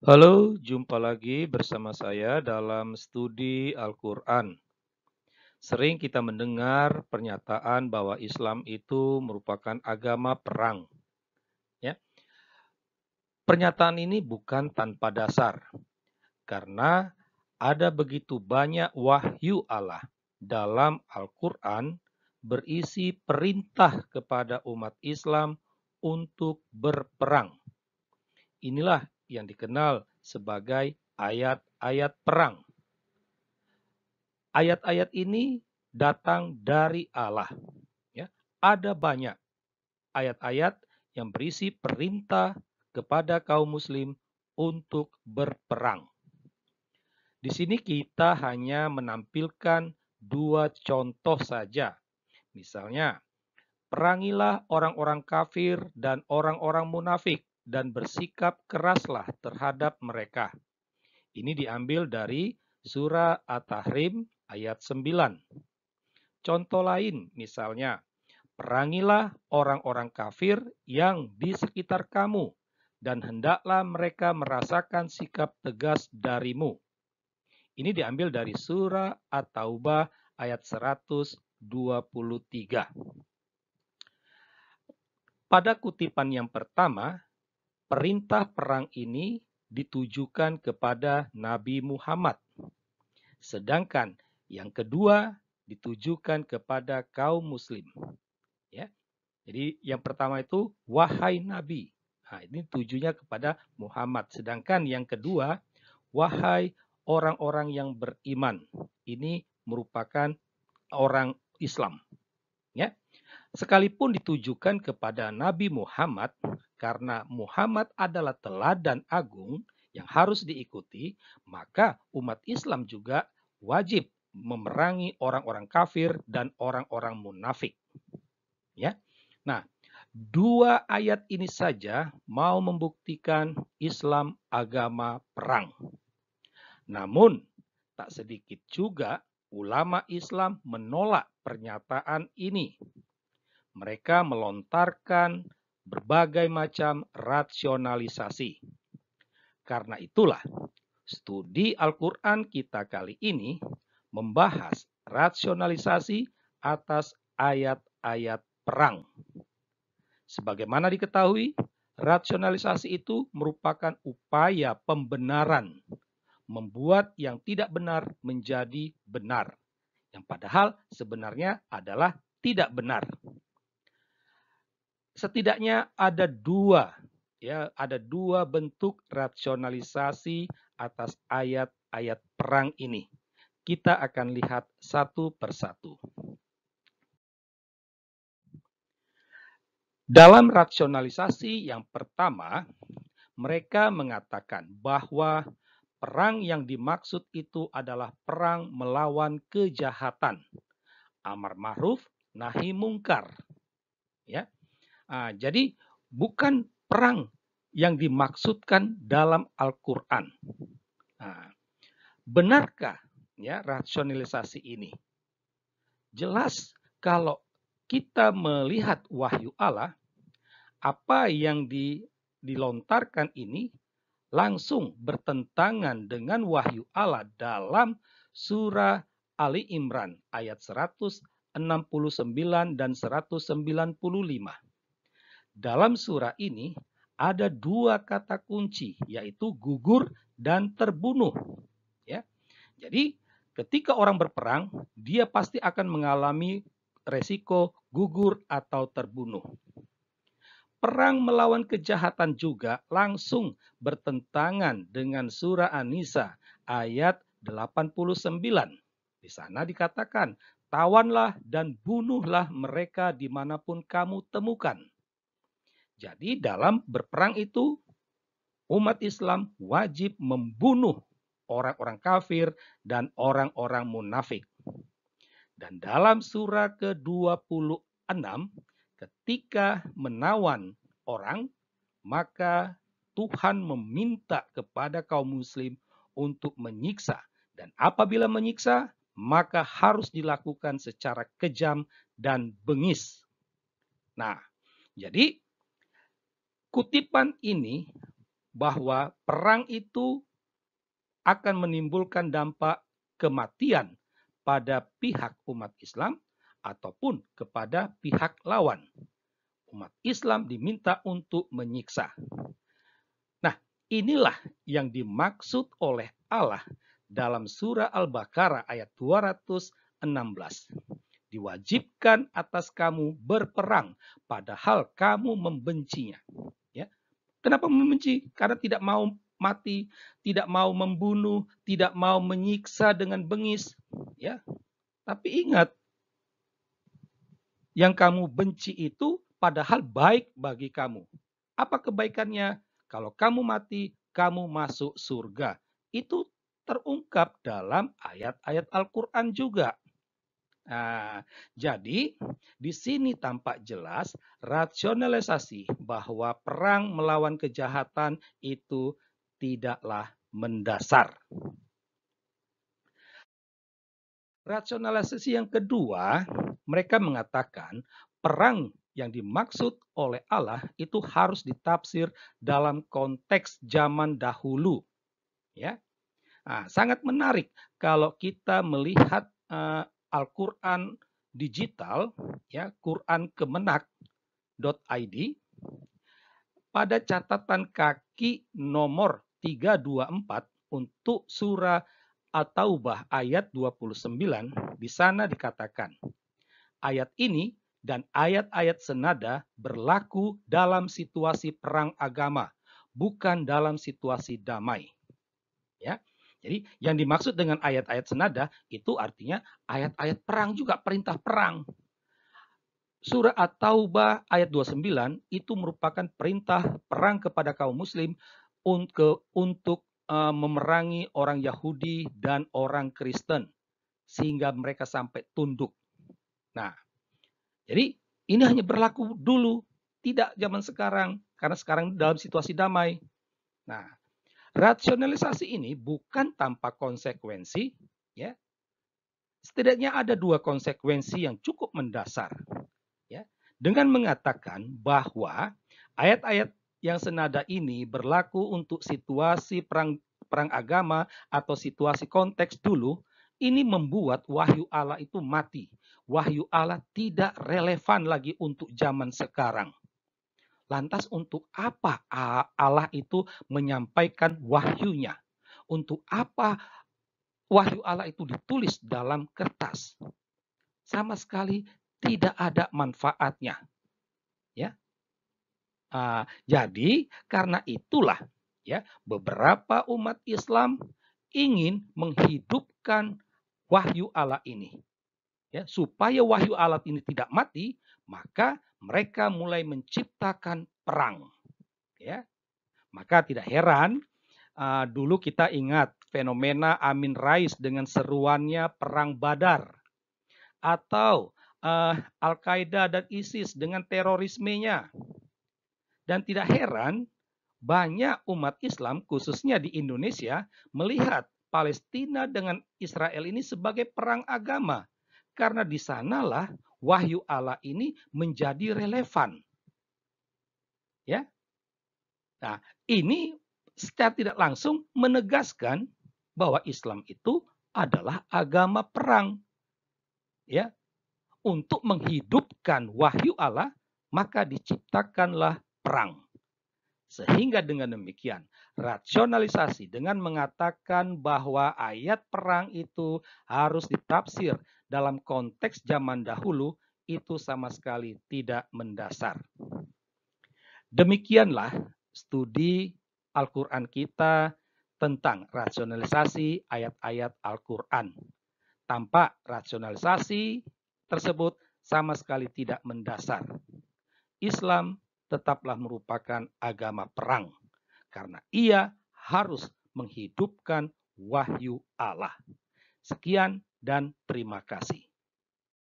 Halo, jumpa lagi bersama saya dalam studi Al-Quran. Sering kita mendengar pernyataan bahwa Islam itu merupakan agama perang. Ya, pernyataan ini bukan tanpa dasar, karena ada begitu banyak wahyu Allah dalam Al-Quran berisi perintah kepada umat Islam untuk berperang. Inilah yang dikenal sebagai ayat-ayat perang. Ayat-ayat ini datang dari Allah. Ya, ada banyak ayat-ayat yang berisi perintah kepada kaum muslim untuk berperang. Di sini kita hanya menampilkan dua contoh saja. Misalnya, perangilah orang-orang kafir dan orang-orang munafik dan bersikap keraslah terhadap mereka. Ini diambil dari surah At-Tahrim ayat 9. Contoh lain misalnya, perangilah orang-orang kafir yang di sekitar kamu, dan hendaklah mereka merasakan sikap tegas darimu. Ini diambil dari surah At-Taubah ayat 123. Pada kutipan yang pertama, perintah perang ini ditujukan kepada Nabi Muhammad. Sedangkan yang kedua ditujukan kepada kaum muslim. Ya. Jadi yang pertama itu wahai Nabi. Nah, ini tujuannya kepada Muhammad. Sedangkan yang kedua, wahai orang-orang yang beriman. Ini merupakan orang Islam. Ya. Sekalipun ditujukan kepada Nabi Muhammad, karena Muhammad adalah teladan agung yang harus diikuti, maka umat Islam juga wajib memerangi orang-orang kafir dan orang-orang munafik. Ya. Nah, dua ayat ini saja mau membuktikan Islam agama perang. Namun, tak sedikit juga ulama Islam menolak pernyataan ini. Mereka melontarkan berbagai macam rasionalisasi. Karena itulah, studi Al-Quran kita kali ini membahas rasionalisasi atas ayat-ayat perang. Sebagaimana diketahui, rasionalisasi itu merupakan upaya pembenaran, membuat yang tidak benar menjadi benar, yang padahal sebenarnya adalah tidak benar. Setidaknya ada dua bentuk rasionalisasi atas ayat-ayat perang ini. Kita akan lihat satu persatu. Dalam rasionalisasi yang pertama, mereka mengatakan bahwa perang yang dimaksud itu adalah perang melawan kejahatan, amar ma'ruf, nahi mungkar. Ya, jadi bukan perang yang dimaksudkan dalam Al-Quran. Benarkah ya rasionalisasi ini? Jelas kalau kita melihat wahyu Allah, apa yang dilontarkan ini langsung bertentangan dengan wahyu Allah dalam surah Ali Imran ayat 169 dan 195. Dalam surah ini ada dua kata kunci, yaitu gugur dan terbunuh. Ya. Jadi ketika orang berperang, dia pasti akan mengalami resiko gugur atau terbunuh. Perang melawan kejahatan juga langsung bertentangan dengan surah An-Nisa ayat 89. Di sana dikatakan, tawanlah dan bunuhlah mereka dimanapun kamu temukan. Jadi dalam berperang itu, umat Islam wajib membunuh orang-orang kafir dan orang-orang munafik. Dan dalam surah ke-26, ketika menawan orang, maka Tuhan meminta kepada kaum muslim untuk menyiksa. Dan apabila menyiksa, maka harus dilakukan secara kejam dan bengis. Nah, jadi kutipan ini bahwa perang itu akan menimbulkan dampak kematian pada pihak umat Islam ataupun kepada pihak lawan. Umat Islam diminta untuk menyiksa. Nah, inilah yang dimaksud oleh Allah dalam surah Al-Baqarah ayat 216. Diwajibkan atas kamu berperang padahal kamu membencinya. Ya. Kenapa membenci? Karena tidak mau mati, tidak mau membunuh, tidak mau menyiksa dengan bengis. Ya. Tapi ingat, yang kamu benci itu padahal baik bagi kamu. Apa kebaikannya? Kalau kamu mati, kamu masuk surga. Itu terungkap dalam ayat-ayat Al-Quran juga. Nah, jadi di sini tampak jelas rasionalisasi bahwa perang melawan kejahatan itu tidaklah mendasar. Rasionalisasi yang kedua, mereka mengatakan perang yang dimaksud oleh Allah itu harus ditafsir dalam konteks zaman dahulu. Ya, nah, sangat menarik kalau kita melihat Al-Quran digital, ya, Quran Kemenak.id, pada catatan kaki nomor 324 untuk surah At-Taubah ayat 29, di sana dikatakan, ayat ini dan ayat-ayat senada berlaku dalam situasi perang agama, bukan dalam situasi damai. Ya. Jadi yang dimaksud dengan ayat-ayat senada itu artinya ayat-ayat perang juga, perintah perang. Surah At-Taubah ayat 29 itu merupakan perintah perang kepada kaum muslim untuk memerangi orang Yahudi dan orang Kristen sehingga mereka sampai tunduk. Nah, jadi ini hanya berlaku dulu, tidak zaman sekarang, karena sekarang dalam situasi damai. Nah, rasionalisasi ini bukan tanpa konsekuensi, ya. Setidaknya ada dua konsekuensi yang cukup mendasar, ya. Dengan mengatakan bahwa ayat-ayat yang senada ini berlaku untuk situasi perang agama atau situasi konteks dulu, ini membuat wahyu Allah itu mati. Wahyu Allah tidak relevan lagi untuk zaman sekarang. Lantas untuk apa Allah itu menyampaikan wahyunya? Untuk apa wahyu Allah itu ditulis dalam kertas? Sama sekali tidak ada manfaatnya. Ya. Jadi karena itulah, ya, beberapa umat Islam ingin menghidupkan wahyu Allah ini. Ya, supaya wahyu Allah ini tidak mati, maka mereka mulai menciptakan perang. Ya, maka tidak heran dulu kita ingat fenomena Amin Rais dengan seruannya perang Badar, atau Al-Qaeda dan ISIS dengan terorismenya. Dan tidak heran banyak umat Islam khususnya di Indonesia melihat Palestina dengan Israel ini sebagai perang agama. Karena di sanalah wahyu Allah ini menjadi relevan. Ya. Nah, ini secara tidak langsung menegaskan bahwa Islam itu adalah agama perang. Ya. Untuk menghidupkan wahyu Allah, maka diciptakanlah perang. Sehingga dengan demikian, rasionalisasi dengan mengatakan bahwa ayat perang itu harus ditafsir dalam konteks zaman dahulu, itu sama sekali tidak mendasar. Demikianlah studi Al-Quran kita tentang rasionalisasi ayat-ayat Al-Quran. Tanpa rasionalisasi tersebut sama sekali tidak mendasar. Islam tetaplah merupakan agama perang karena ia harus menghidupkan wahyu Allah. Sekian dan terima kasih.